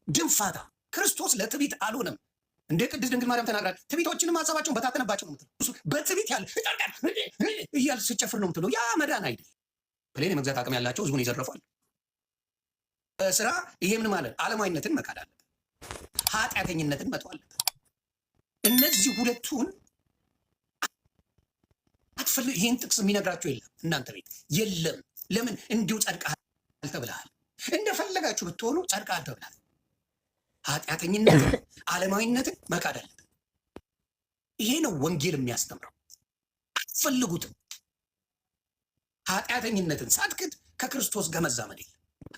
ድንፋታ ክርስቶስ ለትዕቢት አልሆነም። እንደ ቅድስት ድንግል ማርያም ተናግራል። ትዕቢቶችንም ሀሳባቸውን በታተነባቸው ነው የምትለው። በትዕቢት ያለ እያል ስጨፍር ነው የምትለው። ያ መዳን አይደል። ፕሌን የመግዛት አቅም ያላቸው ህዝቡን ይዘረፏል። ስራ ይሄ ምን ማለት ዓለማዊነትን መካድ አለበት፣ ኃጢአተኝነትን መተው አለበት። እነዚህ ሁለቱን አትፈልግ። ይህን ጥቅስ የሚነግራቸው የለም እናንተ ቤት የለም። ለምን? እንዲሁ ጸድቀሃል ተብለሃል። እንደፈለጋችሁ ብትሆኑ ጸድቀሃል ተብለሃል። ኃጢአተኝነትን ዓለማዊነትን መካድ አለበት። ይሄ ነው ወንጌል የሚያስተምረው። አትፈልጉትም። ኃጢአተኝነትን ሳትክድ ከክርስቶስ ጋር መዛመድ የለም።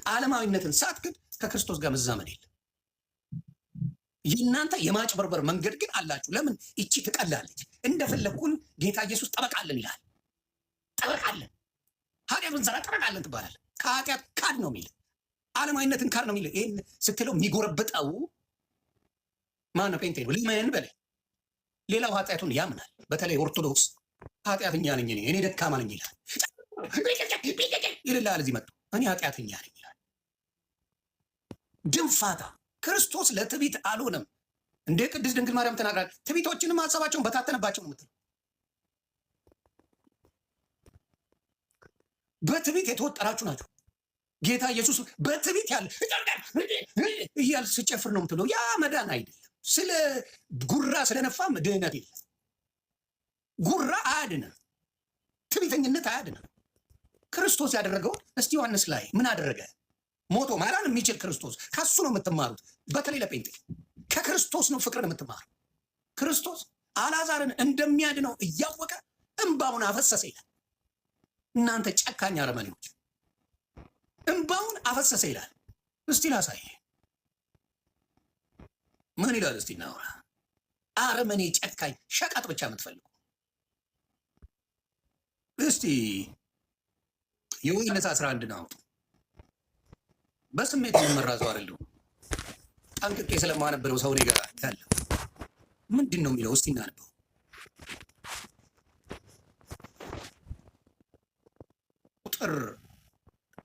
ዓለማዊነትን ሳትክድ ከክርስቶስ ጋር መዛመድ የለም። የእናንተ የማጭበርበር መንገድ ግን አላችሁ። ለምን? ይቺ ትቀላለች። እንደፈለግኩን ጌታ ኢየሱስ ጠበቃለን ይላል። ጠበቃለን፣ ኃጢአት ብንሰራ ጠበቃለን ትባላል። ከኃጢአት ካድ ነው የሚል፣ ዓለማዊነትን ካድ ነው የሚል። ይህን ስትለው የሚጎረብጠው ማነው? ጴንጤ ነው። ለምን በላይ ሌላው ኃጢአቱን ያምናል። በተለይ ኦርቶዶክስ ኃጢአተኛ ነኝ እኔ ደካማ ነኝ ይላል ይልላል። እዚህ መጡ እኔ ኃጢአተኛ ነኝ ይላል። ድንፋታ ክርስቶስ ለትዕቢት አልሆነም። እንደ ቅድስት ድንግል ማርያም ተናግራል። ትዕቢቶችንም ሀሳባቸውን በታተነባቸው ነው የምትለው። በትዕቢት የተወጠራችሁ ናቸው። ጌታ ኢየሱስ በትዕቢት ያለ እያል ስጨፍር ነው የምትለው። ያ መዳን አይደለም። ስለ ጉራ ስለነፋም ድህነት የለም። ጉራ አያድንም። ትዕቢተኝነት አያድንም። ክርስቶስ ያደረገውን እስቲ ዮሐንስ ላይ ምን አደረገ? ሞቶ ማዳን የሚችል ክርስቶስ፣ ከሱ ነው የምትማሩት። በተለይ ለጴንጤ ከክርስቶስ ነው ፍቅርን የምትማሩ። ክርስቶስ አልዓዛርን እንደሚያድነው እያወቀ እንባውን አፈሰሰ ይላል። እናንተ ጨካኝ አረመኔዎች እንባውን አፈሰሰ ይላል። እስቲ ላሳይ ምን ይላል? እስቲ እናውራ። አረመኔ፣ ጨካኝ፣ ሸቀጥ ብቻ የምትፈልጉ እስቲ የዮሐንስ 11 አውጡ። በስሜት የምመራ ሰው አይደለሁም። ጠንቅቄ ስለማነበረው ሰው ጋር ያለ ምንድን ነው የሚለው? እስቲ እናነበው። ቁጥር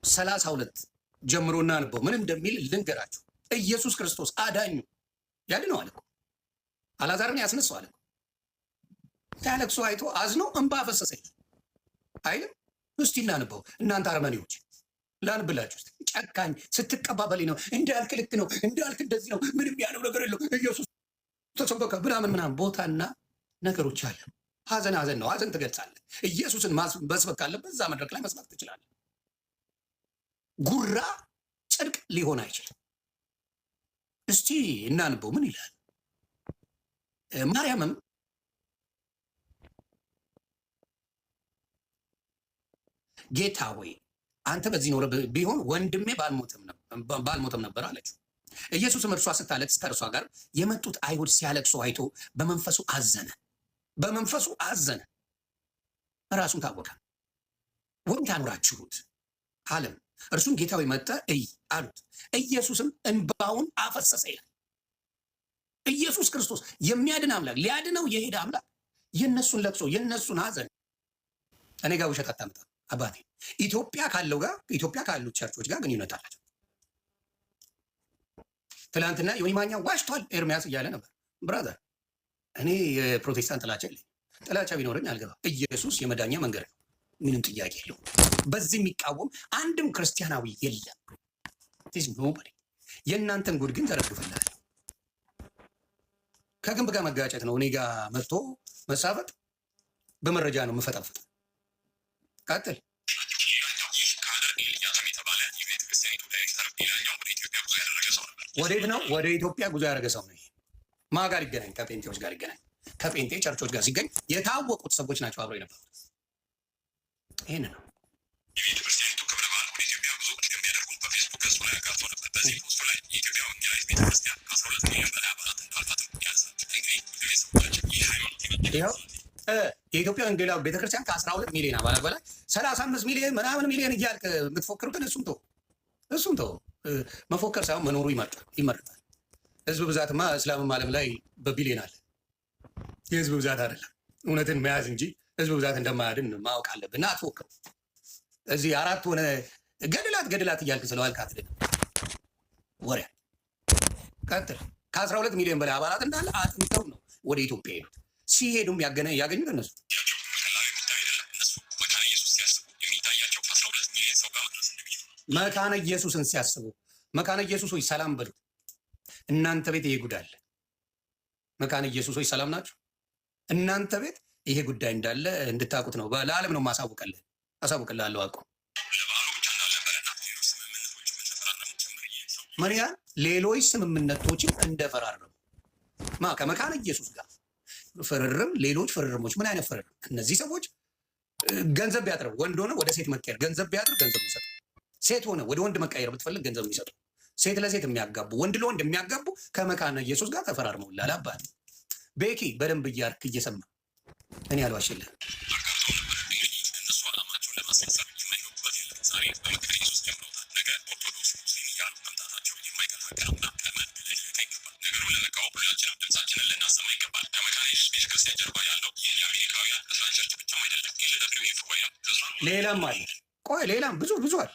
32 ጀምሮ እናነበው። ምን እንደሚል ልንገራችሁ። ኢየሱስ ክርስቶስ አዳኙ ያድነው አለ እኮ። አልዓዛርን ያስነሳው አለ እኮ። ሲያለቅሱ አይቶ አዝኖ እንባ አፈሰሰ አይልም? እስቲ እናነበው። እናንተ አረመኔዎች ላንብላችሁ። ጨካኝ ስትቀባበል ነው እንዳልክ ልክ ነው እንዳልክ እንደዚህ ነው ምንም ያለው ነገር የለው ኢየሱስ ተሰበከ ምናምን ቦታና ነገሮች አለ። ሀዘን ሀዘን ነው። ሀዘን ትገልጻለህ። ኢየሱስን መስበክ ካለበት እዛ መድረክ ላይ መስበክ ትችላለህ። ጉራ ጽድቅ ሊሆን አይችልም። እስቲ እናንበው ምን ይላል? ማርያምም ጌታ ሆይ አንተ በዚህ ኖረ ቢሆን ወንድሜ ባልሞተም ነበር አለችው። ኢየሱስም እርሷ ስታለቅስ ከእርሷ ጋር የመጡት አይሁድ ሲያለቅሱ አይቶ በመንፈሱ አዘነ። በመንፈሱ አዘነ፣ ራሱን ታወከ። ወዴት አኖራችሁት አለም። እርሱም ጌታ ሆይ መጥተህ እይ አሉት። ኢየሱስም እንባውን አፈሰሰ ይላል። ኢየሱስ ክርስቶስ የሚያድን አምላክ፣ ሊያድነው የሄደ አምላክ የነሱን ለቅሶ የነሱን ሀዘን እኔ ጋር ውሸት አታምጣ አባቴ። ኢትዮጵያ ካለው ጋር ኢትዮጵያ ካሉት ቸርቾች ጋር ግንኙነት አላቸው። ትላንትና ዮኒ ማኛ ዋሽቷል ኤርሚያስ እያለ ነበር። ብራዘር እኔ የፕሮቴስታንት ጥላቻ የለኝም። ጥላቻ ቢኖረኝ አልገባም። ኢየሱስ የመዳኛ መንገድ ነው፣ ምንም ጥያቄ የለውም። በዚህ የሚቃወም አንድም ክርስቲያናዊ የለም። ኖበዲ። የእናንተን ጉድ ግን ተረግፈልሃለሁ። ከግንብ ጋር መጋጨት ነው። እኔ ጋር መጥቶ መሳፈጥ በመረጃ ነው የምፈጠፍጥ። ቀጥል። ወዴት ነው? ወደ ኢትዮጵያ ጉዞ ያደረገ ሰው ነው። ማን ጋር ይገናኝ? ከጴንጤዎች ጋር ይገናኝ። ከጴንጤ ቸርቾች ጋር ሲገኝ የታወቁት ሰዎች ናቸው አብረው የነበሩት። ይህን ነው የቤተክርስቲያኒቱ ክብረ በዓል ወደ ኢትዮጵያ ጉዞ እንደሚያደርጉ በፌስቡክ ገጹ ላይ አጋርቶ ነበር። በዚህ ፖስቱ ላይ የኢትዮጵያ ወንጌላዊት ቤተክርስቲያን 12 ሚሊዮን በላይ አባላት እንዳሏት ያዛል። እንግዲህ ቤተሰቦቻችን ይህ ሃይማኖት የኢትዮጵያ ወንጌላዊት ቤተክርስቲያን ከ12 ሚሊዮን አባላት በላይ 35 ሚሊዮን ምናምን ሚሊዮን እያልክ የምትፎክሩ ግን እሱም ተው። መፎከር ሳይሆን መኖሩ ይመርጣል። ህዝብ ብዛትማ እስላምም ዓለም ላይ በቢሊዮን አለ። የህዝብ ብዛት አይደለም እውነትን መያዝ እንጂ ህዝብ ብዛት እንደማያድን ማወቅ አለብን። እና አትፎክር። እዚህ 4 ሆነ ገድላት እያልክ ስለዋልክ አትድንም። ወሬ ቀጥል። ከ12 ሚሊዮን በላይ አባላት እንዳለ አጥንተው ነው ወደ ኢትዮጵያ ሄዱት። ሲሄዱም ያገኙት እነሱ መካነ ኢየሱስን ሲያስቡ መካነ ኢየሱስ ሆይ ሰላም በሉ። እናንተ ቤት ይሄ ጉዳይ አለ። መካነ ኢየሱስ ሆይ ሰላም ናችሁ። እናንተ ቤት ይሄ ጉዳይ እንዳለ እንድታውቁት ነው። ለዓለም ነው ማሳውቀልህ አሳውቅልሃለሁ። አውቀው መሪያ ሌሎች ስምምነቶችን እንደፈራረሙ ከመካነ ኢየሱስ ጋር ፍርርም፣ ሌሎች ፍርርሞች። ምን አይነት ፍርርም? እነዚህ ሰዎች ገንዘብ ቢያጥረው ወንድ ሆነ ወደ ሴት መቀየር ገንዘብ ቢያጥር ገንዘብ የሚሰጡ፣ ሴት ሆነ ወደ ወንድ መቀየር ብትፈልግ ገንዘብ የሚሰጡ፣ ሴት ለሴት የሚያጋቡ፣ ወንድ ለወንድ የሚያጋቡ ከመካነ ኢየሱስ ጋር ተፈራርመውልሃል። አባት ቤኪ በደንብ እያርክ እየሰማ እኔ አልዋሽልህ። ሌላም አለ። ቆይ ሌላም ብዙ አለ።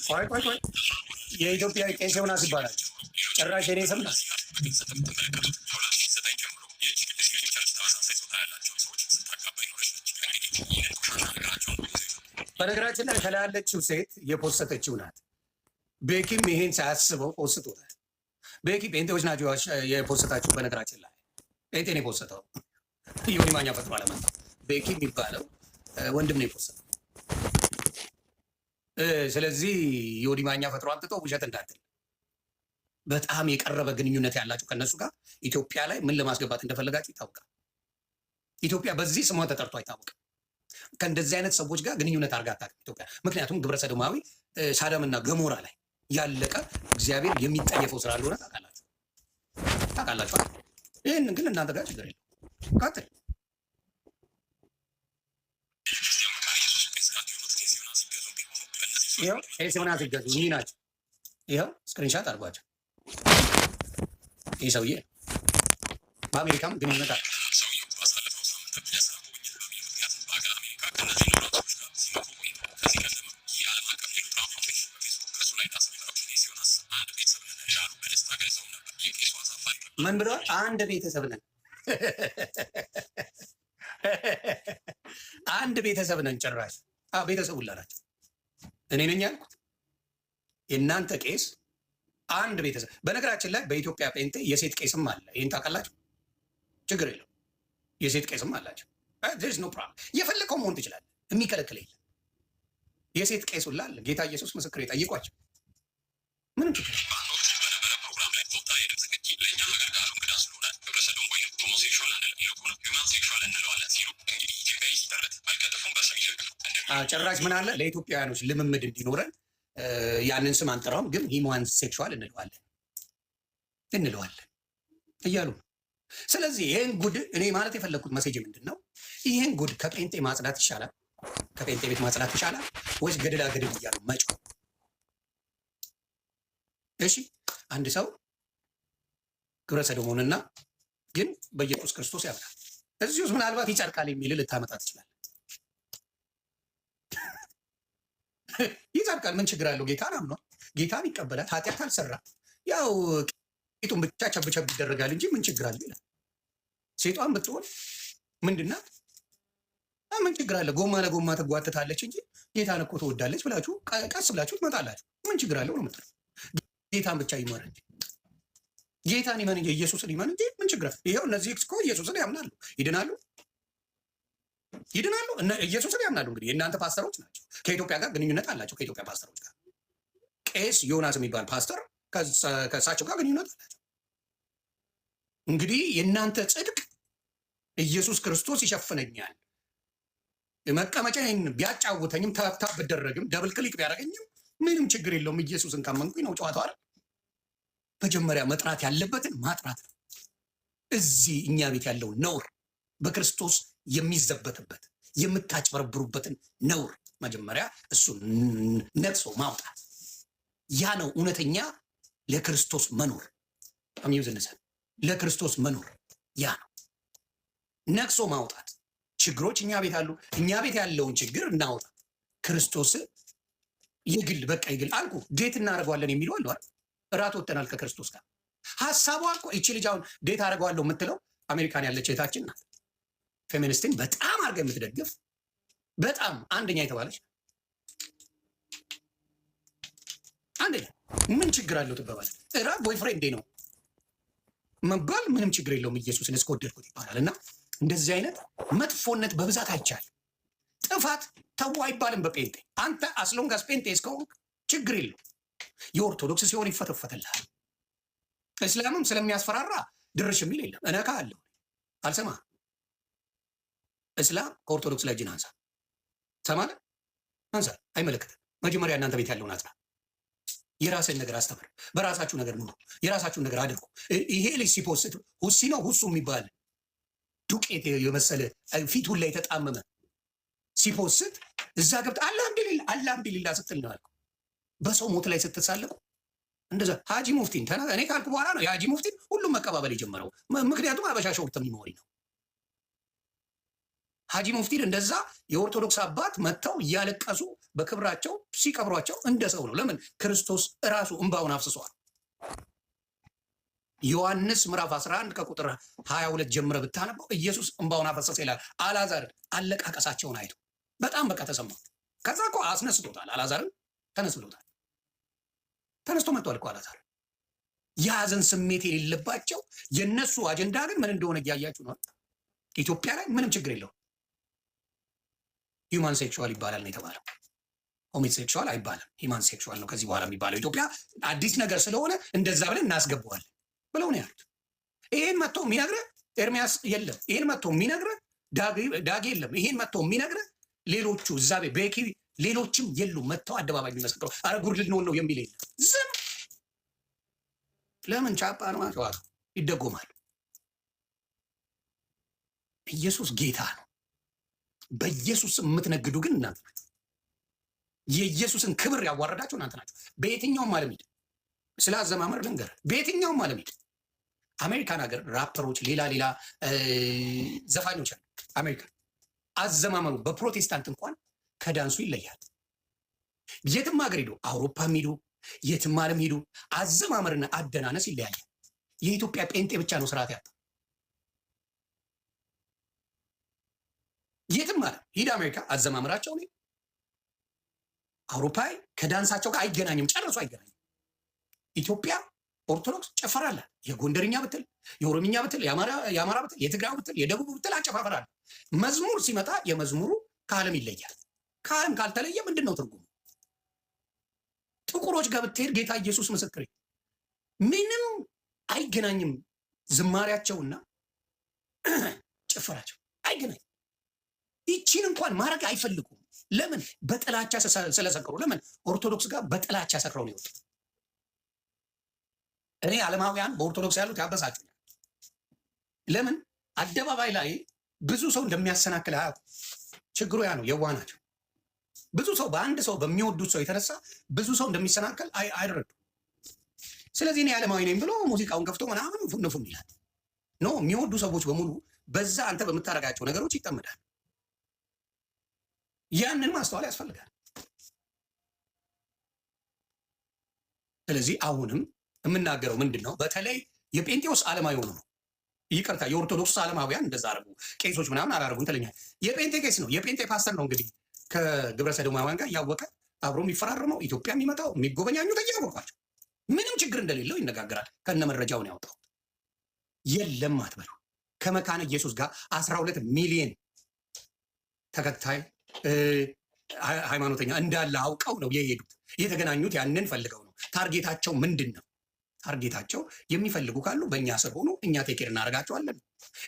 ቆይ የኢትዮጵያ ቄስ ዮናስ ይባላል። ጭራሽ እኔ ስም ናት። በነገራችን ላይ ከላይ ያለችው ሴት የፖሰተችው ናት። ቤኪም ይሄን ሳያስበው ፖስቶታል። ቤኪ ጴንጤዎች ናቸው የፖሰታችሁ። በነገራችን ላይ ጴንጤን የፖሰተው ዮኒ ማኛ ፈጥሮ አለመጣ። ቤኪ የሚባለው ወንድም ነው የፖሰተው። ስለዚህ ዮኒ ማኛ ፈጥሮ አምጥቶ ውሸት እንዳትል። በጣም የቀረበ ግንኙነት ያላችሁ ከነሱ ጋር ኢትዮጵያ ላይ ምን ለማስገባት እንደፈለጋችሁ ይታወቃል። ኢትዮጵያ በዚህ ስሟ ተጠርቶ አይታወቅም። ከእንደዚህ አይነት ሰዎች ጋር ግንኙነት አድርጋ አታውቅም ኢትዮጵያ። ምክንያቱም ግብረ ሰዶማዊ ሳዳምና ገሞራ ላይ ያለቀ እግዚአብሔር የሚጠየፈው ስራ እንደሆነ ታውቃላችሁ። ይህን ግን እናንተ ጋር ችግር የለም። ቀጥል። ይኸው ኤስምና ሲገዙ እኚህ ናቸው። ይኸው ስክሪንሻት አድርጓቸው። ይህ ሰውዬ በአሜሪካም ግንኙነት አለ። ምን ብለዋል? አንድ ቤተሰብ ነን፣ አንድ ቤተሰብ ነን። ጭራሽ ቤተሰብ ሁላ ናቸው። እኔ ነኝ ያልኩት የእናንተ ቄስ አንድ ቤተሰብ። በነገራችን ላይ በኢትዮጵያ ጴንጤ የሴት ቄስም አለ። ይህን ታውቃላችሁ? ችግር የለው። የሴት ቄስም አላቸው። ኖ ፕሮብለም። የፈለከው መሆን ትችላለህ። የሚከለክል የለም። የሴት ቄስ ሁላ አለ። ጌታ ኢየሱስ ምስክር የጠይቋቸው ምንም ችግር ጭራሽ ምን አለ ለኢትዮጵያውያኖች ልምምድ እንዲኖረን ያንን ስም አንጠራውም፣ ግን ሂማን ሴክሹዋል እንለዋለን እያሉ ነው። ስለዚህ ይህን ጉድ እኔ ማለት የፈለግኩት መሴጅ ምንድን ነው? ይህን ጉድ ከጴንጤ ማጽዳት ይሻላል፣ ከጴንጤ ቤት ማጽዳት ይሻላል ወይስ ገደላ ገደል እያሉ መጮህ? እሺ አንድ ሰው ግብረ ሰዶምንና ግን በኢየሱስ ክርስቶስ ያምናል። እዚህ ውስጥ ምናልባት ይጸድቃል የሚል ልታመጣ ትችላለህ። ይጸድቃል፣ ምን ችግር አለው? ጌታን አምኗል፣ ጌታን ይቀበላል፣ ኃጢአት አልሰራ፣ ያው ቂጡን ብቻ ቸብቸብ ይደረጋል እንጂ ምን ችግር አለ ይላል። ሴቷን ብትሆን ምንድናት? ምን ችግር አለ? ጎማ ለጎማ ትጓትታለች እንጂ ጌታን እኮ ትወዳለች ብላችሁ ቀስ ብላችሁ ትመጣላችሁ። ምን ችግር አለው ነው የምትለው። ጌታን ብቻ ይመር እንጂ ጌታን ይመን እንጂ ኢየሱስን ይመን እንጂ ምን ችግር አለ? ይኸው እነዚህ እኮ ኢየሱስን ያምናሉ፣ ይድናሉ። ኢየሱስን ያምናሉ። እንግዲህ የእናንተ ፓስተሮች ናቸው። ከኢትዮጵያ ጋር ግንኙነት አላቸው። ከኢትዮጵያ ፓስተሮች ጋር ቄስ ዮናስ የሚባል ፓስተር ከእሳቸው ጋር ግንኙነት አላቸው። እንግዲህ የእናንተ ጽድቅ ኢየሱስ ክርስቶስ ይሸፍነኛል፣ መቀመጫዬን ቢያጫውተኝም ታብታብ ብደረግም ደብል ክሊክ ቢያደርገኝም ምንም ችግር የለውም። ኢየሱስን ካመንኩኝ ነው ጨዋታው አይደል? መጀመሪያ መጥራት ያለበትን ማጥራት ነው። እዚህ እኛ ቤት ያለው ነውር በክርስቶስ የሚዘበትበት የምታጭበረብሩበትን ነውር መጀመሪያ እሱን ነቅሶ ማውጣት። ያ ነው እውነተኛ ለክርስቶስ መኖር። አሚውዝንሰ ለክርስቶስ መኖር ያ ነው ነቅሶ ማውጣት። ችግሮች እኛ ቤት አሉ። እኛ ቤት ያለውን ችግር እናውጣ። ክርስቶስ የግል በቃ የግል አልኩ ዴት እናደርገዋለን የሚለው አለ። እራት ወጥተናል ከክርስቶስ ጋር። ሀሳቧ እኮ ይቺ ልጅ አሁን ዴት አደርገዋለሁ የምትለው አሜሪካን ያለች እህታችን ናት። ፌሚኒስትን በጣም አድርጋ የምትደግፍ በጣም አንደኛ የተባለች አንደኛ። ምን ችግር አለው ትባባል። እራ ቦይፍሬንዴ ነው መባል ምንም ችግር የለውም። ኢየሱስን እስከወደድኩት ይባላል። እና እንደዚህ አይነት መጥፎነት በብዛት አይቻልም። ጥፋት ተው አይባልም በጴንጤ። አንተ አስሎንጋስ ጴንጤ እስከሆንክ ችግር የለው። የኦርቶዶክስ ሲሆን ይፈተፈተልሃል። እስላምም ስለሚያስፈራራ ድርሽ የሚል የለም። እነካ አለሁ አልሰማ። እስላም ከኦርቶዶክስ ላይ እጅን አንሳ። ሰማለ አንሳ። አይመለከትም። መጀመሪያ እናንተ ቤት ያለውን አጽና። የራስን ነገር አስተምር። በራሳችሁ ነገር ኑሩ። የራሳችሁን ነገር አድርጉ። ይሄ ልጅ ሲፖስት ሁሲ ነው ሁሱ የሚባል ዱቄት የመሰለ ፊቱን ላይ የተጣመመ ሲፖስት እዛ ገብተህ አልሐምዱሊላህ ስትል ነው ያልኩህ። በሰው ሞት ላይ ስትሳለቁ እንደዛ ሀጂ ሙፍቲን እኔ ካልኩ በኋላ ነው የሀጂ ሙፍቲን ሁሉም መቀባበል የጀመረው። ምክንያቱም አበሻ ሾርት ሚሞሪ ነው። ሀጂ ሙፍቲን እንደዛ የኦርቶዶክስ አባት መጥተው እያለቀሱ በክብራቸው ሲቀብሯቸው እንደ ሰው ነው። ለምን? ክርስቶስ እራሱ እንባውን አፍስሷል። ዮሐንስ ምዕራፍ 11 ከቁጥር 22 ጀምረ ብታነበው ኢየሱስ እንባውን አፈሰሰ ይላል። አልዓዛርን አለቃቀሳቸውን አይቶ በጣም በቃ ተሰማ። ከዛ እኮ አስነስቶታል። አልዓዛርን ተነስ ብሎታል። ተነስቶ መጥቷል እኮ አልዓዛር። የሀዘን ስሜት የሌለባቸው የነሱ አጀንዳ ግን ምን እንደሆነ እያያችሁ ነው። ኢትዮጵያ ላይ ምንም ችግር የለውም። ሂውማን ሴክሹዋል ይባላል ነው የተባለው። ሆሚት ሴክሹዋል አይባልም፣ ሂውማን ሴክሹዋል ነው ከዚህ በኋላ የሚባለው። ኢትዮጵያ አዲስ ነገር ስለሆነ እንደዛ ብለን እናስገባዋለን ብለው ነው ያሉት። ይሄን መጥቶ የሚነግርህ ኤርሚያስ የለም። ይሄን መጥቶ የሚነግርህ ዳጌ የለም። ይሄን መጥቶ የሚነግርህ ሌሎቹ እዛ ቤኪ ሌሎችም የሉም። መጥተው አደባባይ የሚመሰክረው አረ ጉድ ልንሆን ነው የሚል የለም። ዝም ለምን ቻፓ ነው ማጨዋቱ ይደጎማል። ኢየሱስ ጌታ ነው። በኢየሱስ የምትነግዱ ግን እናንተ ናችሁ። የኢየሱስን ክብር ያዋረዳችሁ እናንተ ናችሁ። በየትኛውም ዓለም ሂድ፣ ስለ አዘማመር ልንገር፣ በየትኛውም ዓለም ሂድ። አሜሪካን ሀገር ራፐሮች፣ ሌላ ዘፋኞች አሉ። አሜሪካ አዘማመሩ በፕሮቴስታንት እንኳን ከዳንሱ ይለያል። የትም ሀገር ሂዱ፣ አውሮፓም ሂዱ፣ የትም ዓለም ሂዱ፣ አዘማመርና አደናነስ ይለያያል። የኢትዮጵያ ጴንጤ ብቻ ነው ስርዓት ያጣ። የትም ዓለም ሂድ፣ አሜሪካ አዘማመራቸው ነው። አውሮፓ ከዳንሳቸው ጋር አይገናኝም፣ ጨርሶ አይገናኝም። ኢትዮጵያ ኦርቶዶክስ ጨፈራ አለ። የጎንደርኛ ብትል፣ የኦሮምኛ ብትል፣ የአማራ ብትል፣ የትግራይ ብትል፣ የደቡብ ብትል አጨፋፈር አለ። መዝሙር ሲመጣ የመዝሙሩ ከዓለም ይለያል። ከዓለም ካልተለየ ምንድን ነው ትርጉሙ? ጥቁሮች ጋር ብትሄድ ጌታ ኢየሱስ ምስክሬ ምንም አይገናኝም። ዝማሪያቸውና ጭፈራቸው አይገናኝም። ይቺን እንኳን ማድረግ አይፈልጉም። ለምን? በጥላቻ ስለሰከሩ። ለምን? ኦርቶዶክስ ጋር በጥላቻ ሰክረው ነው ይወጡ። እኔ ዓለማውያን በኦርቶዶክስ ያሉት ያበሳጩኛል። ለምን? አደባባይ ላይ ብዙ ሰው እንደሚያሰናክል አያውቁም። ችግሩ ያ ነው። የዋህ ናቸው። ብዙ ሰው በአንድ ሰው በሚወዱት ሰው የተነሳ ብዙ ሰው እንደሚሰናከል አይረዱ። ስለዚህ እኔ ዓለማዊ ነኝ ብሎ ሙዚቃውን ከፍቶ ምናምን ፉንፉን ይላል። ኖ የሚወዱ ሰዎች በሙሉ በዛ አንተ በምታደርጋቸው ነገሮች ይጠመዳል። ያንን ማስተዋል ያስፈልጋል። ስለዚህ አሁንም የምናገረው ምንድን ነው? በተለይ የጴንጤዎስ ዓለማዊ ሆኑ ነው። ይቅርታ የኦርቶዶክስ ዓለማውያን እንደዛ አረጉ፣ ቄሶች ምናምን አላረጉም ትለኛል። የጴንጤ ቄስ ነው የጴንጤ ፓስተር ነው እንግዲህ ከግብረ ሰዶማውያን ጋር እያወቀ አብሮ የሚፈራረመው ኢትዮጵያ የሚመጣው የሚጎበኛኙት እያወቋቸው ምንም ችግር እንደሌለው ይነጋገራል። ከነ መረጃውን ያወጣው የለም አትበሉ። ከመካነ ኢየሱስ ጋር 12 ሚሊዮን ተከታይ ሃይማኖተኛ እንዳለ አውቀው ነው የሄዱት። የተገናኙት ያንን ፈልገው ነው። ታርጌታቸው ምንድን ነው? ታርጌታቸው የሚፈልጉ ካሉ በእኛ ስር ሆኖ እኛ ቴኬር እናደርጋቸዋለን።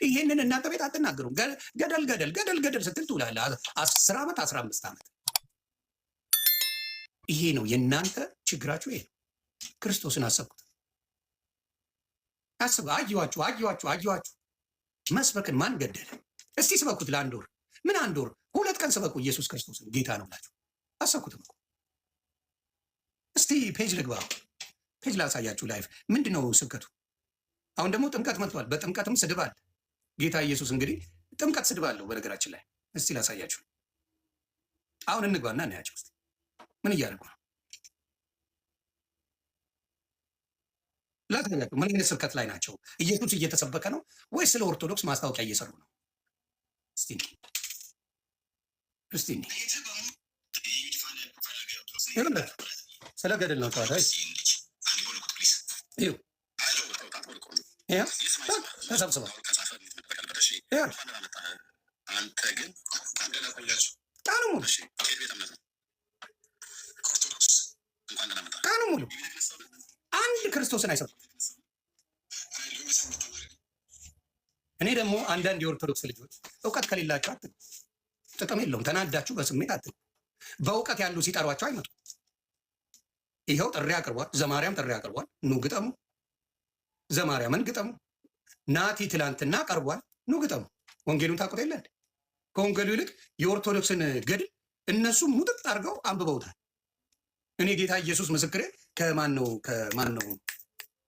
ይሄንን እናንተ ቤት አትናገሩም። ገደል ስትል ትውላለህ 10 ዓመት 15 ዓመት። ይሄ ነው የእናንተ ችግራችሁ። ይሄ ነው። ክርስቶስን አሰብኩት። አየኋችሁ። መስበክን ማን ገደለ? እስቲ ስበኩት ለአንድ ወር። ምን አንድ ወር 2 ቀን ስበኩ። ኢየሱስ ክርስቶስን ጌታ ነው ብላችሁ አሰብኩትም እኮ። እስቲ ፔጅ ልግባ፣ ፔጅ ላሳያችሁ። ላይፍ ምንድን ነው ስብከቱ? አሁን ደግሞ ጥምቀት መጥቷል። በጥምቀትም ስድብ አለ። ጌታ ኢየሱስ እንግዲህ ጥምቀት ስድብ አለው በነገራችን ላይ። እስቲ ላሳያችሁ። አሁን እንግባና እናያቸው እስቲ ምን እያደረጉ ነው። ላሳያችሁ ምን አይነት ስብከት ላይ ናቸው። ኢየሱስ እየተሰበከ ነው ወይስ ስለ ኦርቶዶክስ ማስታወቂያ እየሰሩ ነው? እስቲ እስቲ ስለ ገድል ነው ጨዋታ። ተሰብስበው ቀኑ ሙሉ አንድ ክርስቶስን አይሰብኩም። እኔ ደግሞ አንዳንድ የኦርቶዶክስ ልጆች እውቀት ከሌላቸው አትሉ፣ ጥቅም የለውም። ተናዳችሁ በስሜት አትሉ። በእውቀት ያሉ ሲጠሯቸው አይመጡም። ይኸው ጥሪ አቅርቧል። ዘማርያም ጥሪ አቅርቧል። ኑ ግጠሙ፣ ዘማርያምን ግጠሙ። ናቲ ትላንትና ቀርቧል። ኑ ግጠሙ። ወንጌሉን ታውቁት የለ? ከወንጌሉ ይልቅ የኦርቶዶክስን ገድል እነሱ ሙጥጥ አድርገው አንብበውታል። እኔ ጌታ ኢየሱስ ምስክሬ ከማን ነው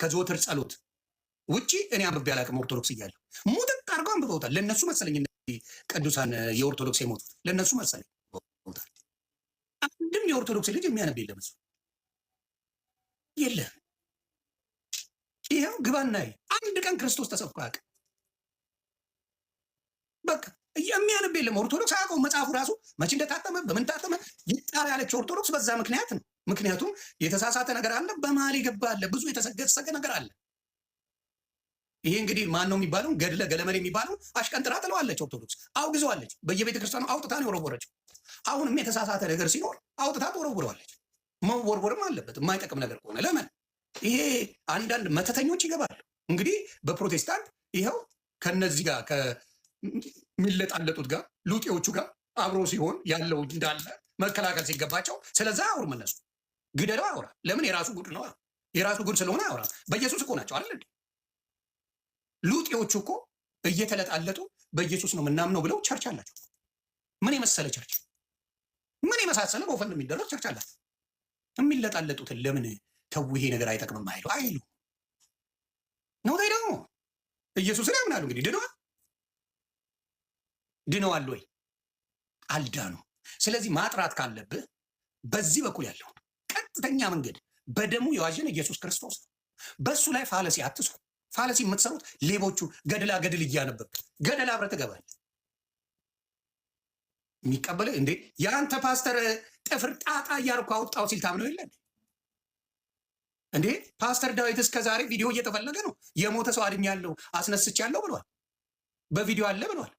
ከዘወትር ጸሎት ውጪ እኔ አንብቤ አላውቅም። ኦርቶዶክስ እያለሁ ሙጥጥ አድርገው አንብበውታል። ለእነሱ መሰለኝ ቅዱሳን የኦርቶዶክስ የሞቱት ለእነሱ መሰለኝ ቦታል። አንድም የኦርቶዶክስ ልጅ የሚያነብ የለም እሱ የለም። ይኸው ግባና አንድ ቀን ክርስቶስ ተሰብኮ አያውቅም። በቃ የሚያነብ የለም። ኦርቶዶክስ አያውቀውም። መጽሐፉ ራሱ መቼ እንደታተመ በምን ታተመ ይጣራ ያለችው ኦርቶዶክስ በዛ ምክንያት ነው። ምክንያቱም የተሳሳተ ነገር አለ፣ በመሀል የገባ አለ፣ ብዙ የተሰገሰገ ነገር አለ። ይሄ እንግዲህ ማን ነው የሚባለው? ገድለ ገለመሌ የሚባለው አሽቀንጥራ ጥለዋለች ኦርቶዶክስ፣ አውግዘዋለች። በየቤተ ክርስቲያኑ አውጥታ ነው የወረወረችው። አሁንም የተሳሳተ ነገር ሲኖር አውጥታ ትወረውረዋለች። መወርወርም አለበት የማይጠቅም ነገር ከሆነ። ለምን ይሄ አንዳንድ መተተኞች ይገባሉ። እንግዲህ በፕሮቴስታንት ይኸው ከነዚህ ጋር ከሚለጣለጡት ጋር ሉጤዎቹ ጋር አብሮ ሲሆን ያለው እንዳለ መከላከል ሲገባቸው ስለዛ አያወሩም። እነሱ ግደለው አያወራ። ለምን? የራሱ ጉድ ነው። የራሱ ጉድ ስለሆነ አያወራ። በኢየሱስ እኮ ናቸው አይደል? ሉጤዎቹ እኮ እየተለጣለጡ በኢየሱስ ነው ምናምነው ብለው ቸርች አላቸው። ምን የመሰለ ቸርች፣ ምን የመሳሰለ በወፈን የሚደረግ ቸርች አላቸው። የሚለጣለጡትን ለምን ተው ይሄ ነገር አይጠቅምም አይሉ ነው። ደግሞ ኢየሱስን ያምናሉ። እንግዲህ ድነዋል ወይ? አልዳኑ። ስለዚህ ማጥራት ካለብህ በዚህ በኩል ያለው ቀጥተኛ መንገድ በደሙ የዋጀን ኢየሱስ ክርስቶስ ነው። በሱ ላይ ፋለሲ አትስሩ። ፋለሲ የምትሰሩት ሌቦቹ ገድላ ገድል እያነበብ ገደል አብረህ ትገባለህ። የሚቀበልህ እንዴ የአንተ ፓስተር ጥፍር ጣጣ እያልኩ አውጣው ሲል ታምነው የለ እንዴ? ፓስተር ዳዊት እስከ ዛሬ ቪዲዮ እየተፈለገ ነው። የሞተ ሰው አድኛለሁ አስነስቻለሁ ብሏል። በቪዲዮ አለ ብሏል።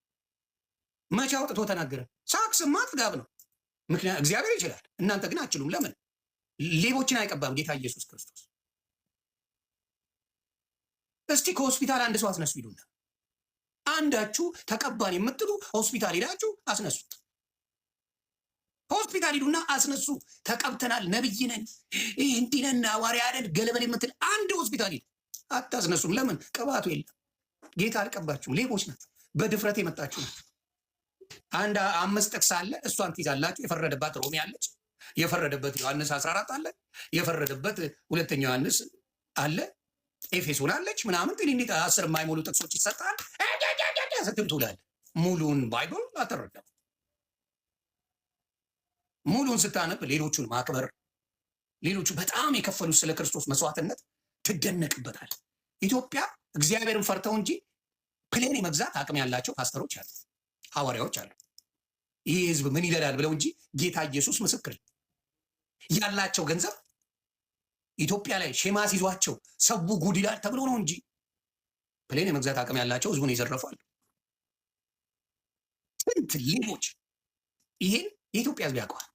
መቼ አውጥቶ ተናገረ? ሳክስማ ጥጋብ ነው። ምክንያት እግዚአብሔር ይችላል፣ እናንተ ግን አትችሉም። ለምን? ሌቦችን አይቀባም ጌታ ኢየሱስ ክርስቶስ። እስቲ ከሆስፒታል አንድ ሰው አስነሱ ይሉና አንዳችሁ ተቀባን የምትሉ ሆስፒታል ሄዳችሁ አስነሱት። ሆስፒታል ሂዱና አስነሱ። ተቀብተናል፣ ነብይ ነን፣ እንዲህ ነን፣ ሐዋርያ ነን ገለበል የምትል አንድ ሆስፒታል ሂድ አታስነሱም። ለምን? ቅባቱ የለም። ጌታ አልቀባችሁም። ሌቦች ናቸው። በድፍረት የመጣችሁ ናቸው። አንድ 5 ጥቅስ አለ፣ እሷን ትይዛላችሁ። የፈረደባት ሮሜ አለች፣ የፈረደበት ዮሐንስ 14 አለ፣ የፈረደበት 2ኛ ዮሐንስ አለ፣ ኤፌሶን አለች ምናምን ትንንት 10 የማይሞሉ ጥቅሶች ይሰጣል። ስትል ትውላለህ። ሙሉን ባይብል አትረዳም። ሙሉን ስታነብ ሌሎቹን ማክበር፣ ሌሎቹ በጣም የከፈሉት ስለ ክርስቶስ መስዋዕትነት ትደነቅበታል። ኢትዮጵያ እግዚአብሔርን ፈርተው እንጂ ፕሌን የመግዛት አቅም ያላቸው ፓስተሮች አሉ፣ ሐዋርያዎች አሉ። ይህ ህዝብ ምን ይለላል ብለው እንጂ ጌታ ኢየሱስ ምስክር ያላቸው ገንዘብ ኢትዮጵያ ላይ ሼማስ ይዟቸው ሰው ጉድ ይላል ተብሎ ነው እንጂ ፕሌን የመግዛት አቅም ያላቸው ህዝቡን ይዘረፋሉ። ስንት ሌቦች! ይሄን የኢትዮጵያ ህዝብ ያውቀዋል፣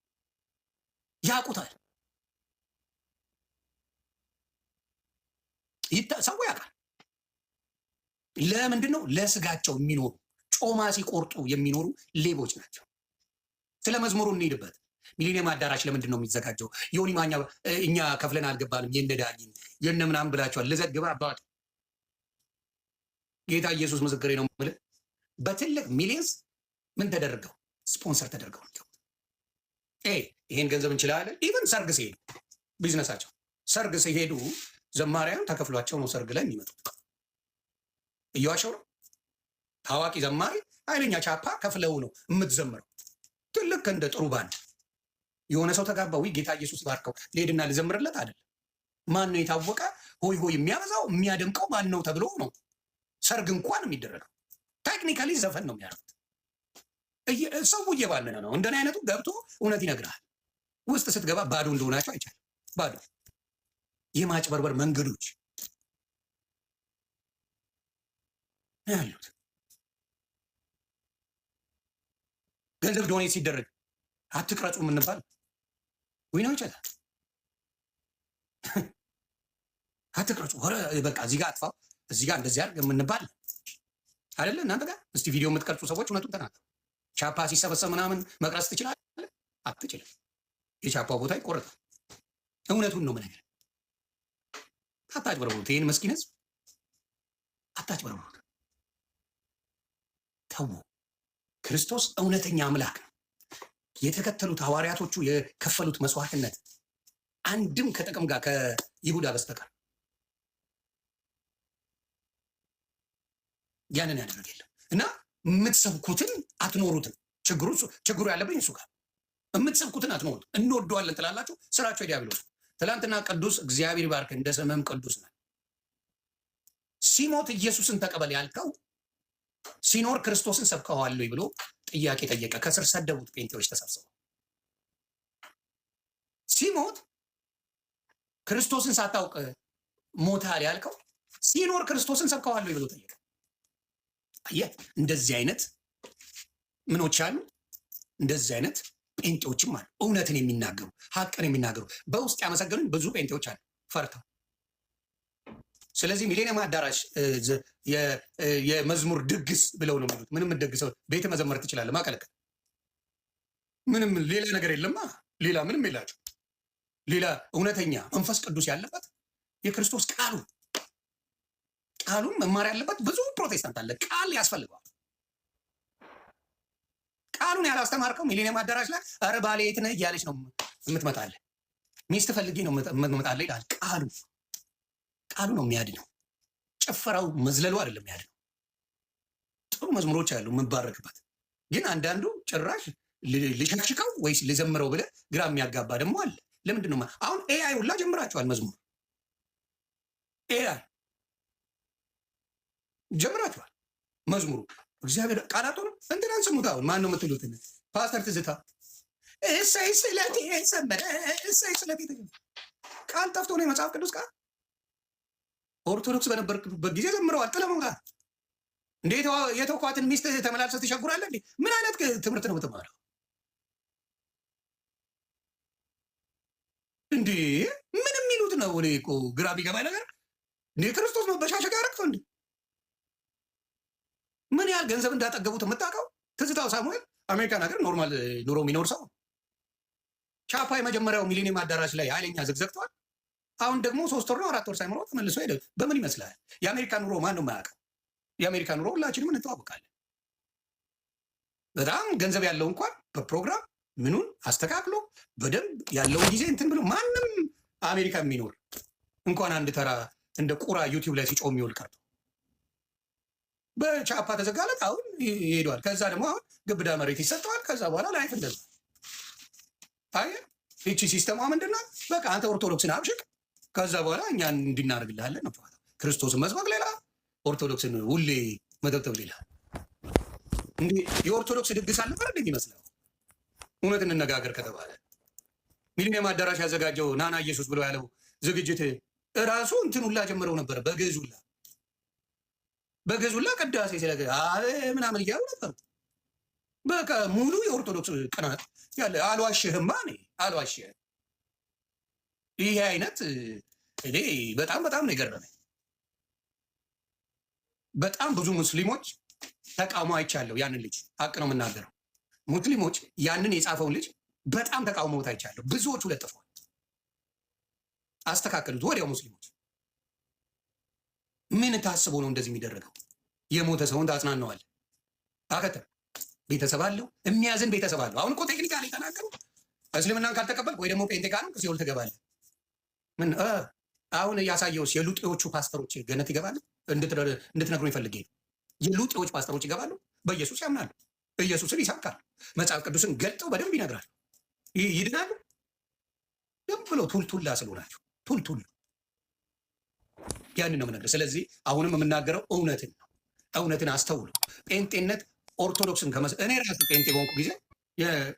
ያውቁታል። ሰው ያውቃል። ለምንድን ነው? ለስጋቸው የሚኖሩ ጮማ ሲቆርጡ የሚኖሩ ሌቦች ናቸው። ስለ መዝሙሩ እንሄድበት። ሚሊኒየም አዳራሽ ለምንድን ነው የሚዘጋጀው? ዮኒ ማኛ እኛ ከፍለን አልገባንም የነ ዳኝን የነ ምናምን ብላችኋል። ልዘግባ አባት ጌታ ኢየሱስ ምስክሬ ነው የምልህ። በትልቅ ሚሊየንስ ምን ተደርገው ስፖንሰር ተደርገው ይሄን ገንዘብ እንችላለን። ኢቨን ሰርግ ሲሄዱ ቢዝነሳቸው ሰርግ ሲሄዱ ዘማሪያን ተከፍሏቸው ነው ሰርግ ላይ የሚመጡት። እየዋሸው ነው። ታዋቂ ዘማሪ ኃይለኛ ቻፓ ከፍለው ነው የምትዘምረው። ትልቅ እንደ ጥሩ ባንድ የሆነ ሰው ተጋባዊ ጌታ ኢየሱስ ባርከው ልሄድና ልዘምርለት አይደለም። ማን ነው የታወቀ ሆይ ሆይ የሚያበዛው የሚያደምቀው ማን ነው ተብሎ ነው ሰርግ እንኳን የሚደረገው። ቴክኒካሊ ዘፈን ነው የሚያደርጉት። ሰው እየባለነ ነው። እንደኔ አይነቱ ገብቶ እውነት ይነግራል። ውስጥ ስትገባ ባዶ እንደሆናቸው አይቻልም። ባዶ የማጭበርበር መንገዶች ያሉት። ገንዘብ ዶኔት ሲደረግ አትቅረጹ የምንባል ወይ ነው ይቻላል። አትቅረጹ በቃ እዚህ ጋር አጥፋው እዚህ ጋር እንደዚህ አድርግ የምንባል አይደለ? እናንተ ጋር እስቲ ቪዲዮ የምትቀርጹ ሰዎች እውነቱን ተናገሩ። ቻፓ ሲሰበሰብ ምናምን መቅረጽ ትችላለህ? አትችልም። የቻፓው ቦታ ይቆረጣል። እውነቱን ነው የምነግርህ። አታጭበርብሩት። ይህን መስኪን ህዝብ አታጭበርብሩት። ተው። ክርስቶስ እውነተኛ አምላክ ነው። የተከተሉት ሐዋርያቶቹ የከፈሉት መስዋዕትነት አንድም ከጥቅም ጋር ከይሁዳ በስተቀር ያንን ያደረገ የለም። እና የምትሰብኩትን አትኖሩትም። ችግሩ ያለብኝ እሱ ጋር የምትሰብኩትን አትኖሩትም። እንወደዋለን ትላላችሁ፣ ስራቸው የዲያብሎስ። ትላንትና ቅዱስ እግዚአብሔር ባርክ እንደ ስምህም ቅዱስ ነው ሲሞት ኢየሱስን ተቀበል ያልከው ሲኖር ክርስቶስን ሰብከዋል ብሎ ጥያቄ ጠየቀ። ከስር ሰደቡት ጴንጤዎች ተሰብስበው። ሲሞት ክርስቶስን ሳታውቅ ሞታል ያልከው ሲኖር ክርስቶስን ሰብከዋል ብሎ ጠየቀ። አየህ፣ እንደዚህ አይነት ምኖች አሉ። እንደዚህ አይነት ጴንጤዎችም አሉ፣ እውነትን የሚናገሩ ሀቅን የሚናገሩ። በውስጥ ያመሰገኑኝ ብዙ ጴንጤዎች አሉ ፈርተው። ስለዚህ ሚሌኒየም አዳራሽ የመዝሙር ድግስ ብለው ነው የሚሉት። ምንም ደግሰው ቤተ መዘመር ትችላለህ፣ ማቀለቀል ምንም ሌላ ነገር የለማ። ሌላ ምንም የላቸው። ሌላ እውነተኛ መንፈስ ቅዱስ ያለበት የክርስቶስ ቃሉን መማር ያለበት ብዙ ፕሮቴስታንት አለ። ቃል ያስፈልገዋል። ቃሉን ያላስተማርከው ሚሌኒየም አዳራሽ ላይ ኧረ ባሌ የት ነህ እያለች ነው የምትመጣለህ። ሚስት ፈልጌ ነው የምትመጣለህ ይላል። ቃሉ ነው የሚያድነው። ጭፈራው መዝለሉ አይደለም የሚያድነው። ጥሩ መዝሙሮች አሉ የምባረክበት፣ ግን አንዳንዱ ጭራሽ ልሸክሽከው ወይስ ልዘምረው ብለህ ግራ የሚያጋባ ደግሞ አለ። ለምንድን ነው አሁን ኤአይ ሁላ ጀምራችኋል? መዝሙር ኤአይ ጀምራችኋል። መዝሙሩ እግዚአብሔር ቃላቱን እንትናን ስሙት። አሁን ማን ነው የምትሉት? ፓስተር ትዝታ እሰይ ስለቴ ሰመረ፣ እሰይ ስለቴ ቃል ጠፍቶ ነው የመጽሐፍ ቅዱስ ቃል። ኦርቶዶክስ በነበርክበት ጊዜ ዘምረዋል። ጥለ መውጣት እንዴት የተውኳትን ሚስት ተመላልሰህ ትሸጉራለህ? ምን አይነት ትምህርት ነው የምትማረው? እንዴ ምን የሚሉት ነው? እኔ እኮ ግራ ቢገባኝ ነገር እንዴ ክርስቶስ መበሻሸግ ያረግተው እንዴ ምን ያህል ገንዘብ እንዳጠገቡት የምታውቀው? ትዝታው ሳሙኤል አሜሪካን ሀገር ኖርማል ኑሮ የሚኖር ሰው። ቻፓ የመጀመሪያው ሚሊኒየም አዳራሽ ላይ ኃይለኛ ዘግዘግተዋል። አሁን ደግሞ 3 ወር ነው 4 ወር ሳይሞላው ተመልሶ ሄደ። በምን ይመስላል? የአሜሪካ ኑሮ ማን ነው የማያውቀው? የአሜሪካ ኑሮ ሁላችንም እንተዋወቃለን። በጣም ገንዘብ ያለው እንኳን በፕሮግራም ምኑን አስተካክሎ በደንብ ያለውን ጊዜ እንትን ብሎ ማንም አሜሪካ የሚኖር እንኳን አንድ ተራ እንደ ቁራ ዩቲዩብ ላይ ሲጮህ የሚውል ቀርቶ በቻፓ ተዘጋለት። አሁን ይሄዷል። ከዛ ደግሞ አሁን ግብዳ መሬት ይሰጠዋል። ከዛ በኋላ ላይፍ እንደዛ። አየህ ይቺ ሲስተማ ምንድን ናት? በቃ አንተ ኦርቶዶክስን አብሽቅ፣ ከዛ በኋላ እኛን እንድናደርግልሃለን ነው። ክርስቶስን መስበክ ሌላ፣ ኦርቶዶክስን ሁሌ መተብተብ ሌላ። እንዲህ የኦርቶዶክስ ድግስ አልነበር እንዴ ይመስለው? እውነት እንነጋገር ከተባለ ሚሊኒየም አዳራሽ ያዘጋጀው ናና ኢየሱስ ብሎ ያለው ዝግጅት እራሱ እንትን ሁላ ጀምረው ነበር። በግዕዝ ሁላ ቅዳሴ ስለገ ምናምን እያሉ ነበር። በቃ ሙሉ የኦርቶዶክስ ቅናት ያለ። አልዋሽህማ፣ እኔ አልዋሽህም። ይሄ አይነት እኔ በጣም ነው የገረመኝ። በጣም ብዙ ሙስሊሞች ተቃውሞ አይቻለሁ። ያንን ልጅ ሀቅ ነው የምናገረው። ሙስሊሞች ያንን የጻፈውን ልጅ በጣም ተቃውሞት አይቻለሁ። ብዙዎቹ ለጥፈዋል፣ አስተካከሉት ወዲያው። ሙስሊሞች ምን ታስቦ ነው እንደዚህ የሚደረገው? የሞተ ሰውን ታጽናነዋል። አከተም ቤተሰብ አለው፣ የሚያዝን ቤተሰብ አለው። አሁን እኮ ቴክኒካሊ ተናገሩ። እስልምናን ካልተቀበልክ ወይ ደግሞ ጴንጤ ካልሆንክ ሲኦል ትገባለህ። ምን አሁን ያሳየውስ የሉጤዎቹ ፓስተሮች ገነት ይገባሉ? እንድትነግሩኝ ፈልጌ ነው። የሉጤዎች ፓስተሮች ይገባሉ፣ በኢየሱስ ያምናሉ፣ ኢየሱስን ይሰብካሉ፣ መጽሐፍ ቅዱስን ገልጠው በደንብ ይነግራሉ፣ ይድናሉ። ደም ብሎ ቱልቱላ ስለሆናችሁ ቱልቱል ያንን ነው የምነግርህ። ስለዚህ አሁንም የምናገረው እውነትን ነው። እውነትን አስተውሉ። ጴንጤነት ኦርቶዶክስን እኔ ራሱ ጴንጤ በሆንኩ ጊዜ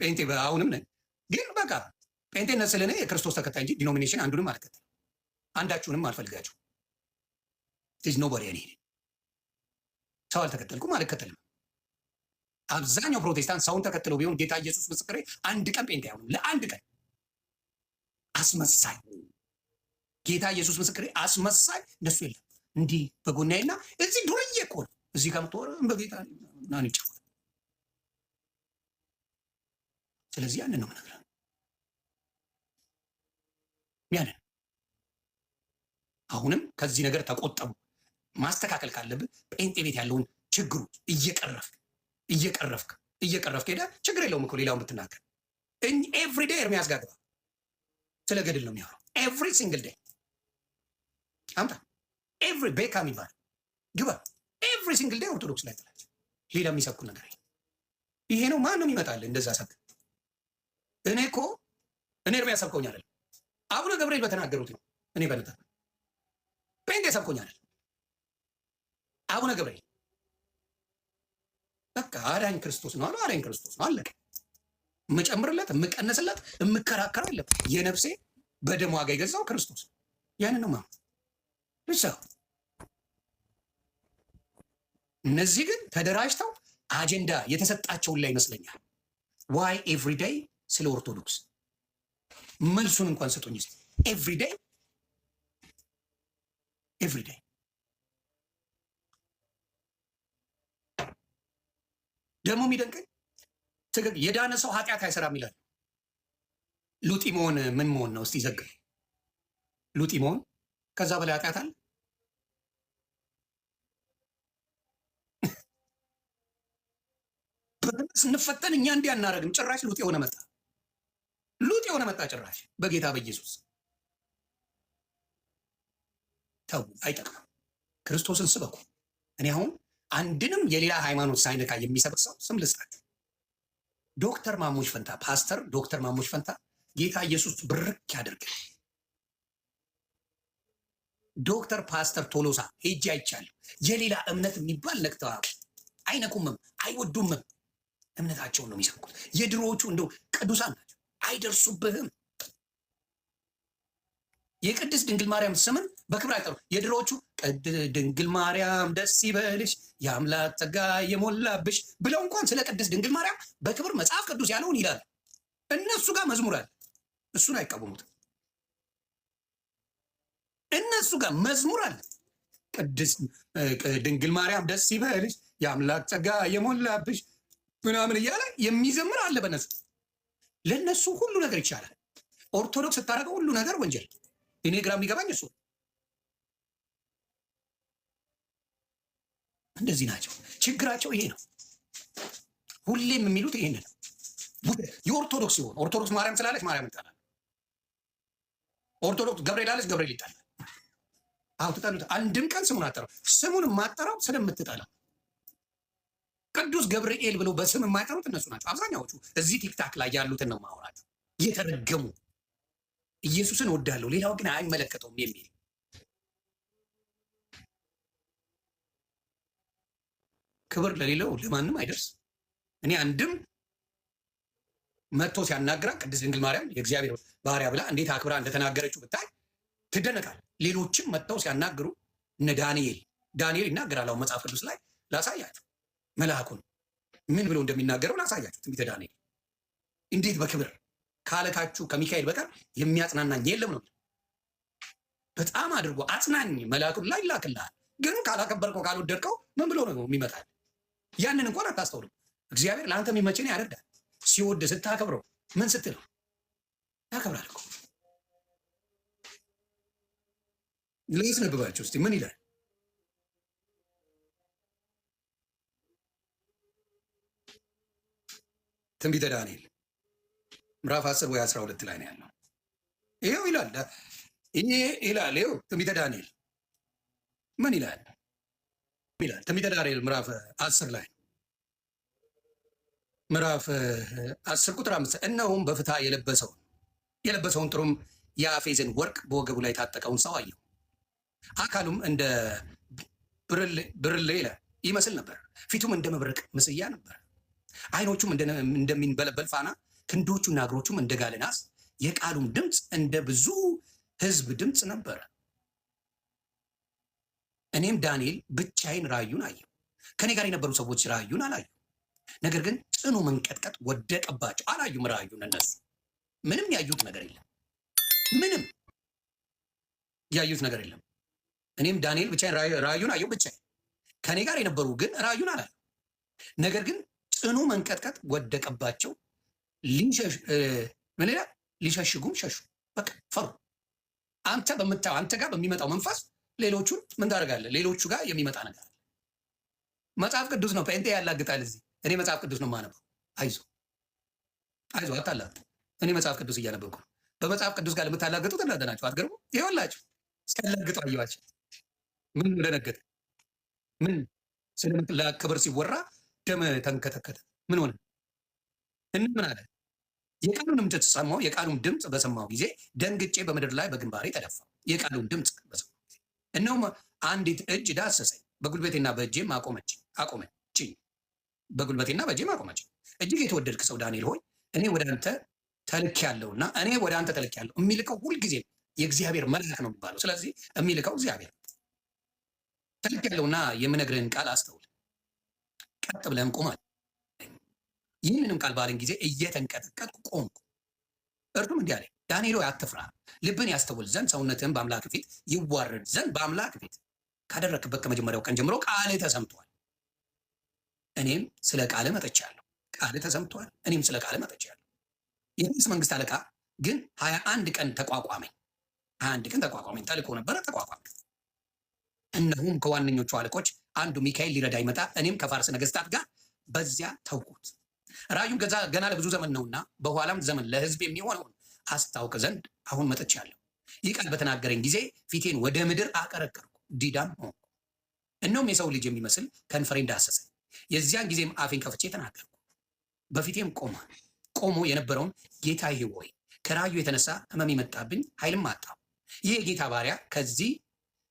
ጴንጤ አሁንም ነኝ፣ ግን በቃ ጴንጤነት ስለ እኔ የክርስቶስ ተከታይ እንጂ ዲኖሚኔሽን አንዱንም አልከተልም፣ አንዳችሁንም አልፈልጋችሁ። ኖበሪ እኔ ሰው አልተከተልኩም፣ አልከተልም። አብዛኛው ፕሮቴስታንት ሰውን ተከትለው ቢሆን ጌታ ኢየሱስ ምስክሬ አንድ ቀን ጴንጤ አይሆንም። ለአንድ ቀን አስመሳይ ጌታ ኢየሱስ ምስክሬ አስመሳይ እንደሱ የለም። እንዲህ በጎናይና እዚህ ዱርዬ እኮ ነው እዚህ ከምትወር በጌታ ናን ይጫወት። ስለዚህ ያንን ነው የምነግርህ። ያንን አሁንም ከዚህ ነገር ተቆጠቡ። ማስተካከል ካለብህ ጴንጤ ቤት ያለውን ችግሩ እየቀረፍክ ሄደ ችግር የለውም እኮ ሌላውን ብትናገር። ኤቭሪ ዴይ ኤርሚያስ ጋር ግባ። ስለ ገድል ነው የሚያወራው። ኤቭሪ ሲንግል ዴይ አምጣ። ኤቭሪ ቤካ የሚባል ግባ። ኤቭሪ ሲንግል ዴይ ኦርቶዶክስ ላይ ጥላቸው። ሌላ የሚሰብኩ ነገር ይሄ ነው። ማንም ይመጣል እንደዛ ሰብክ። እኔ ኤርሚያስ ሰብከውኝ አይደለም፣ አቡነ ገብርኤል በተናገሩት ነው። እኔ በነታ ጴንጤ ሰብኮኝ አይደለም፣ አቡነ ገብርኤል በቃ አዳኝ ክርስቶስ ነው አሉ። አዳኝ ክርስቶስ ነው አለቀ። የምጨምርለት የምቀነስለት የምከራከረው የለም። የነፍሴ በደም ዋጋ የገዛው ክርስቶስ። ያንን ነው ማለት ብቻ። እነዚህ ግን ተደራጅተው አጀንዳ የተሰጣቸውን ላይ ይመስለኛል። ዋይ ኤቭሪዴይ ስለ ኦርቶዶክስ መልሱን እንኳን ስጡኝ። ኤቭሪዴይ ደግሞ የሚደንቀኝ የዳነ ሰው ኃጢአት አይሰራም ይላል። ሉጢ መሆን ምን መሆን ነው? እስቲ ዘግብ። ሉጢ መሆን ከዛ በላይ ኃጢአት አለ? ስንፈተን እኛ እንዲህ አናረግም። ጭራሽ ሉጥ የሆነ መጣ ጭራሽ በጌታ በኢየሱስ ተው፣ አይጠቅምም። ክርስቶስን ስበኩ። እኔ አሁን አንድንም የሌላ ሃይማኖት ሳይነካ የሚሰብክ ሰው ስም ልስጣችሁ። ዶክተር ማሙሽ ፈንታ፣ ፓስተር ዶክተር ማሙሽ ፈንታ ጌታ ኢየሱስ ብርክ ያደርጋል። ዶክተር ፓስተር ቶሎሳ ሄጄ አይቻለሁ። የሌላ እምነት የሚባል ነክተው አይነኩምም፣ አይወዱምም። እምነታቸውን ነው የሚሰብኩት። የድሮዎቹ እንደው ቅዱሳን ናቸው፣ አይደርሱብህም። የቅድስት ድንግል ማርያም ስምን በክብር አይጠሩ። የድሮዎቹ ድንግል ማርያም ደስ ይበልሽ የአምላክ ጸጋ የሞላብሽ ብለው እንኳን ስለ ቅድስት ድንግል ማርያም በክብር መጽሐፍ ቅዱስ ያለውን ይላል። እነሱ ጋር መዝሙር አለ፣ እሱን አይቃወሙትም። እነሱ ጋር መዝሙር አለ። ቅድስት ድንግል ማርያም ደስ ይበልሽ የአምላክ ጸጋ የሞላብሽ ምናምን እያለ የሚዘምር አለ በነሱ። ለነሱ ሁሉ ነገር ይቻላል። ኦርቶዶክስ ስታደርገው ሁሉ ነገር ወንጀል። እኔ ግራ የሚገባኝ እሱ እንደዚህ ናቸው። ችግራቸው ይሄ ነው። ሁሌም የሚሉት ይሄን ነው። የኦርቶዶክስ ሲሆን ኦርቶዶክስ ማርያም ስላለች ማርያም ይጣላል። ኦርቶዶክስ ገብርኤል አለች ገብርኤል ይጣላል። አዎ ትጣሉት። አንድም ቀን ስሙን አጠራው። ስሙን የማጠራው ስለምትጠላ ቅዱስ ገብርኤል ብለው በስም የማይጠሩት እነሱ ናቸው አብዛኛዎቹ። እዚህ ቲክታክ ላይ ያሉትን ነው ማወራቸው። እየተረገሙ ኢየሱስን ወዳለሁ ሌላው ግን አይመለከተውም የሚል ክብር ለሌለው ለማንም አይደርስ። እኔ አንድም መጥቶ ሲያናግራ ቅድስት ድንግል ማርያም የእግዚአብሔር ባሪያ ብላ እንዴት አክብራ እንደተናገረችው ብታይ ትደነቃል። ሌሎችም መጥተው ሲያናግሩ እነ ዳንኤል ይናገራል። አሁን መጽሐፍ ቅዱስ ላይ ላሳያችሁ፣ መልአኩን ምን ብሎ እንደሚናገረው ላሳያችሁ። ትንቢተ ዳንኤል እንዴት በክብር ካለካችሁ ከሚካኤል በቀር የሚያጽናናኝ የለም ነው። በጣም አድርጎ አጽናኝ መልአኩን ላይ ይላክልሃል። ግን ካላከበርከው ካልወደድከው ምን ብሎ ነው የሚመጣል? ያንን እንኳን አታስተውልም። እግዚአብሔር ለአንተ የሚመችን ያደርጋል። ሲወድ ስታከብረው ምን ስትለው ያከብራል እኮ። ላስነብባችሁ እስቲ ምን ይላል? ትንቢተ ዳንኤል ምዕራፍ 10 ወይ 12 ላይ ነው ያለው። ይሄው ይላል ይሄ ይላል ይሄው ትንቢተ ዳንኤል ምን ይላል? ትንቢተ ዳንኤል ምዕራፍ 10 ላይ ምዕራፍ 10 ቁጥር 5 እነሆም በፍታ የለበሰውን ጥሩም የአፌዝን ወርቅ በወገቡ ላይ የታጠቀውን ሰው አየሁ። አካሉም እንደ ብርሌ ይመስል ነበር፣ ፊቱም እንደ መብረቅ ምስያ ነበር። ዓይኖቹም እንደሚንበለበል ፋና፣ ክንዶቹና እግሮቹም እንደ ጋለ ናስ፣ የቃሉም ድምፅ እንደ ብዙ ሕዝብ ድምፅ ነበረ። እኔም ዳንኤል ብቻዬን ራእዩን አየሁ። ከኔ ጋር የነበሩ ሰዎች ራእዩን አላዩ። ነገር ግን ጽኑ መንቀጥቀጥ ወደቀባቸው። አላዩም ራእዩን። እነሱ ምንም ያዩት ነገር የለም። ምንም ያዩት ነገር የለም። እኔም ዳንኤል ብቻዬን ራእዩን አየሁ። ብቻዬን ከኔ ጋር የነበሩ ግን ራእዩን አላዩ። ነገር ግን ጽኑ መንቀጥቀጥ ወደቀባቸው። ሊሸሽጉም ሸሹ። በቃ ፈሩ። አንተ ጋር በሚመጣው መንፈስ ሌሎቹን ምን ታደርጋለህ? ሌሎቹ ጋር የሚመጣ ነገር አለ። መጽሐፍ ቅዱስ ነው። ጴንጤ ያላግጣል እዚህ። እኔ መጽሐፍ ቅዱስ ነው የማነበው። አይዞ አታላግጥ። እኔ መጽሐፍ ቅዱስ እያነበብኩ ነው። በመጽሐፍ ቅዱስ ጋር የምታላግጡት እናንተ ናችሁ። አትገርሙ? ይኸውላችሁ ሲያላግጡ አየኋቸው። ምን ደነገጠ? ምን ስለ ክብር ሲወራ ደም ተንከተከተ። ምን ሆነ? ምን አለ? የቃሉንም ድምፅ ሰማሁ። የቃሉን ድምፅ በሰማሁ ጊዜ ደንግጬ በምድር ላይ በግንባሬ ተደፋሁ። የቃሉን ድምፅ በሰማሁ ጊዜ እነሆም አንዲት እጅ ዳሰሰኝ፣ በጉልበቴና በእጄም አቆመችኝ። በጉልበቴና በእጄም አቆመችኝ። እጅግ የተወደድክ ሰው ዳንኤል ሆይ እኔ ወደ አንተ ተልኬያለሁና የሚልከው ሁልጊዜ የእግዚአብሔር መልአክ ነው የሚባለው። ስለዚህ የሚልከው እግዚአብሔር ተልኬያለሁና የምነግርህን ቃል አስተውል፣ ቀጥ ብለህም ቁም አለኝ። ይህንንም ቃል ባለኝ ጊዜ እየተንቀጠቀጥኩ ቆምኩ። እርሱም እንዲህ አለኝ፣ ዳንኤል ሆይ አትፍራ፣ ልብን ያስተውል ዘንድ ሰውነትህን በአምላክ ፊት ይዋረድ ዘንድ በአምላክ ፊት ካደረክበት ከመጀመሪያው ቀን ጀምሮ ቃልህ ተሰምቷል። እኔም ስለ ቃልህ መጥቻለሁ። ቃልህ ተሰምቷል። እኔም ስለ ቃልህ መጥቻለሁ። የንጉሥ መንግስት አለቃ ግን 21 ቀን ተቋቋመኝ። 21 ቀን ተቋቋመኝ። ተልኮ ነበረ፣ ተቋቋመ። እነሆም ከዋነኞቹ አለቆች አንዱ ሚካኤል ሊረዳ ይመጣ። እኔም ከፋርስ ነገስታት ጋር በዚያ ተውኩት። ራእዩም ገና ለብዙ ዘመን ነውና በኋላም ዘመን ለሕዝብ የሚሆነውን አስታውቅ ዘንድ አሁን መጥቻለሁ። ይህ ቃል በተናገረኝ ጊዜ ፊቴን ወደ ምድር አቀረቀርኩ፣ ዲዳም ሆንኩ። እነሆም የሰው ልጅ የሚመስል ከንፈሬን ዳሰሰኝ። የዚያን ጊዜም አፌን ከፍቼ ተናገርኩ። በፊቴም ቆሞ የነበረውን ጌታዬ ሆይ ከራእዩ የተነሳ ሕመም መጣብኝ፣ ኃይልም አጣሁ። ይህ የጌታ ባሪያ ከዚህ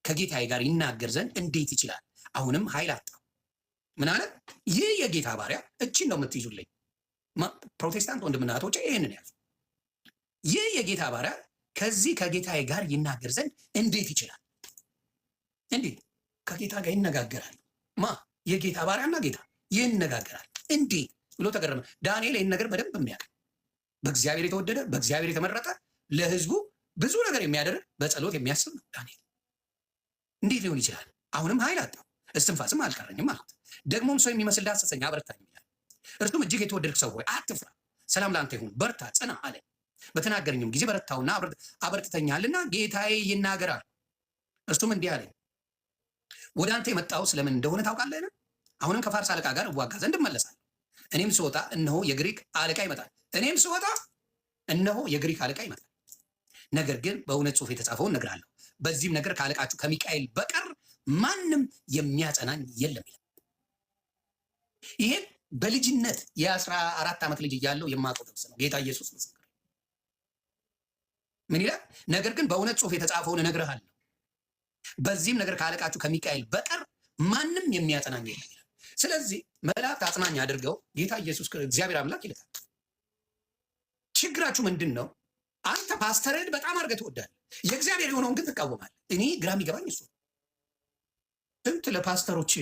ከጌታዬ ጋር ይናገር ዘንድ እንዴት ይችላል? አሁንም ኃይል አጣሁ። ምን አለ? ይህ የጌታ ባሪያ። እችን ነው የምትይዙልኝ ፕሮቴስታንት ወንድምና እህቶቼ፣ ይህንን ያዙ። ይህ የጌታ ባሪያ ከዚህ ከጌታዬ ጋር ይናገር ዘንድ እንዴት ይችላል? እንዴት ከጌታ ጋር ይነጋገራል? የጌታ ባሪያና ጌታ ይነጋገራል እንዴት ብሎ ተገረመ። ዳንኤል ይህን ነገር በደንብ የሚያውቅ በእግዚአብሔር የተወደደ በእግዚአብሔር የተመረጠ ለሕዝቡ ብዙ ነገር የሚያደርግ በጸሎት የሚያስብ ነው ዳንኤል። እንዴት ሊሆን ይችላል? አሁንም ኃይል አጣሁ፣ እስትንፋስም አልቀረኝም አልኩት። ደግሞም ሰው የሚመስል ዳሰሰኝ፣ አበረታኝ ይላል። እርሱም እጅግ የተወደድክ ሰው ሆይ አትፍራ፣ ሰላም ለአንተ ይሁን፣ በርታ፣ ጽና አለኝ። በተናገረኝም ጊዜ በረታውና አበርትተኛልና ጌታዬ ይናገራል። እርሱም እንዲህ አለኝ፣ ወደ አንተ የመጣው ስለምን እንደሆነ ታውቃለህን? አሁንም ከፋርስ አለቃ ጋር እዋጋ ዘንድ እመለሳለሁ። እኔም ስወጣ እነሆ የግሪክ አለቃ ይመጣል። ነገር ግን በእውነት ጽሑፍ የተጻፈውን እነግርሃለሁ። በዚህም ነገር ከአለቃችሁ ከሚካኤል በቀር ማንም የሚያጸናኝ የለም ይላል። ይሄን በልጅነት የ14 ዓመት ልጅ እያለሁ የማውቀው ጥቅስ ነው። ጌታ ኢየሱስ ምስክር። ምን ይላል? ነገር ግን በእውነት ጽሑፍ የተጻፈውን እነግርሃለሁ፣ በዚህም ነገር ከአለቃችሁ ከሚካኤል በቀር ማንም የሚያጸናኝ የለም ይላል። ስለዚህ መላእክት አጽናኝ አድርገው ጌታ ኢየሱስ እግዚአብሔር አምላክ ይልካል። ችግራችሁ ምንድን ነው? አንተ ፓስተርህን በጣም አድርገህ ትወዳለህ፣ የእግዚአብሔር የሆነውን ግን ትቃወማለህ። እኔ ግራ የሚገባኝ እሱ ስንት ለፓስተሮች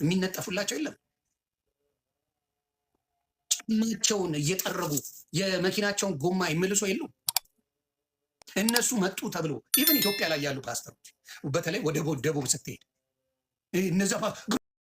የሚነጠፉላቸው የለም፣ ጫማቸውን እየጠረጉ የመኪናቸውን ጎማ ይመልሶ የሉም። እነሱ መጡ ተብሎ ኢቨን ኢትዮጵያ ላይ ያሉ ፓስተሮች በተለይ ወደ ደቡብ ስትሄድ እነዚያ